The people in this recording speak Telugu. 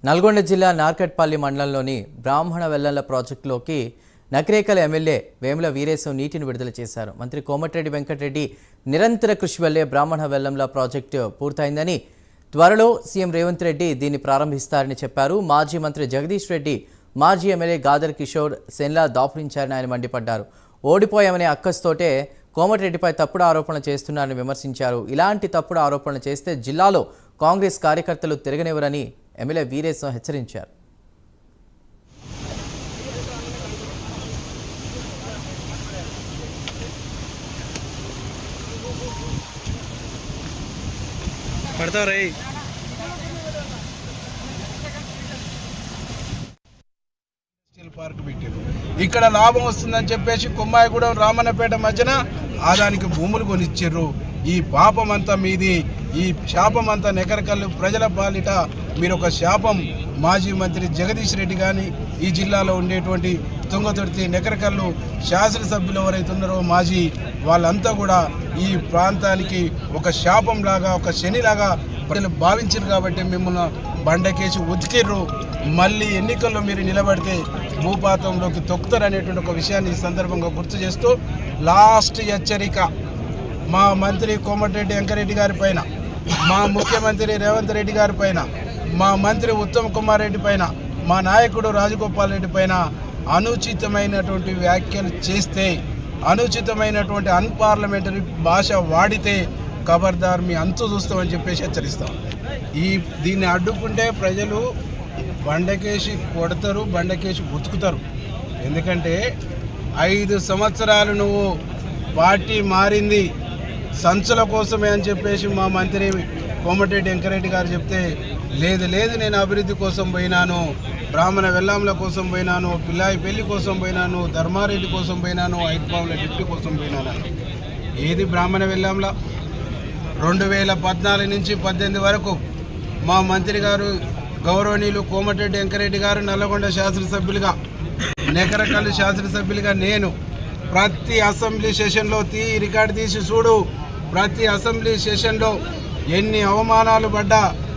నల్గొండ జిల్లా నార్కట్పల్లి మండలంలోని బ్రాహ్మణ వెల్లంల ప్రాజెక్టులోకి నకరేకల్ ఎమ్మెల్యే వేముల వీరేశం నీటిని విడుదల చేశారు. మంత్రి కోమటిరెడ్డి వెంకటరెడ్డి నిరంతర కృషి వల్లే బ్రాహ్మణ వెల్లంల ప్రాజెక్టు పూర్తయిందని, త్వరలో సీఎం రేవంత్ రెడ్డి దీన్ని ప్రారంభిస్తారని చెప్పారు. మాజీ మంత్రి జగదీష్ రెడ్డి, మాజీ ఎమ్మెల్యే గాదర్ కిషోర్ సెన్లా దాపురించారని ఆయన మండిపడ్డారు. ఓడిపోయామనే అక్కస్తోటే కోమటిరెడ్డిపై తప్పుడు ఆరోపణలు చేస్తున్నారని విమర్శించారు. ఇలాంటి తప్పుడు ఆరోపణలు చేస్తే జిల్లాలో కాంగ్రెస్ కార్యకర్తలు తిరగనివ్వరని ఎమ్మెల్యే వీరేశం హెచ్చరించారు. పార్క్ పెట్టారు. ఇక్కడ లాభం వస్తుందని చెప్పేసి కొమ్మాయిగూడెం రామన్నపేట మధ్యన ఆదానికి భూములు కొనిచ్చారు. ఈ పాపం అంతా మీది, ఈ శాపం అంతా నెకరకల్లు ప్రజల పాలిట మీరు ఒక శాపం. మాజీ మంత్రి జగదీష్ రెడ్డి కానీ, ఈ జిల్లాలో ఉండేటువంటి తుంగతుర్తి నెకరకల్లు శాసనసభ్యులు ఎవరైతే ఉన్నారో మాజీ, వాళ్ళంతా కూడా ఈ ప్రాంతానికి ఒక శాపం లాగా, ఒక శనిలాగా ప్రజలు భావించారు. కాబట్టి మిమ్మల్ని బండకేసి ఉతికిర్రు. మళ్ళీ ఎన్నికల్లో మీరు నిలబడితే భూపాతంలోకి తొక్కుతారనేటువంటి ఒక విషయాన్ని ఈ సందర్భంగా గుర్తు చేస్తూ, లాస్ట్ హెచ్చరిక మా మంత్రి కోమటిరెడ్డి వెంకరెడ్డి గారి పైన, మా ముఖ్యమంత్రి రేవంత్ రెడ్డి గారి పైన, మా మంత్రి ఉత్తమ్ కుమార్ రెడ్డి పైన, మా నాయకుడు రాజగోపాల్ రెడ్డి పైన అనుచితమైనటువంటి వ్యాఖ్యలు చేస్తే, అనుచితమైనటువంటి అన్పార్లమెంటరీ భాష వాడితే ఖబర్దార్ మీ అంతు చూస్తామని చెప్పేసి హెచ్చరిస్తాం. దీన్ని అడ్డుకుంటే ప్రజలు బండకేసి కొడతారు, బండకేసి ఉతుకుతారు. ఎందుకంటే 5 సంవత్సరాలు నువ్వు పార్టీ మారింది సంచుల కోసమే అని చెప్పేసి మా మంత్రి కోమటిరెడ్డి వెంకరెడ్డి గారు చెప్తే, లేదు నేను అభివృద్ధి కోసం పోయినాను, బ్రాహ్మణ వెల్లాంల కోసం పోయినాను, పిల్లాయి పెళ్లి కోసం పోయినాను, ధర్మారెడ్డి కోసం పోయినాను, ఐట్పావుల డిప్టీ కోసం పోయినాను. ఏది బ్రాహ్మణ వెల్లాంల? 2014 నుంచి 18 వరకు మా మంత్రి గారు గౌరవనీయులు కోమటిరెడ్డి వెంకరెడ్డి గారు నల్లగొండ శాసనసభ్యులుగా, నెకరకల్లు శాసనసభ్యులుగా నేను ప్రతి అసెంబ్లీ సెషన్లో రికార్డు తీసి చూడు, ప్రతి అసెంబ్లీ సెషన్లో ఎన్ని అవమానాలు పడ్డా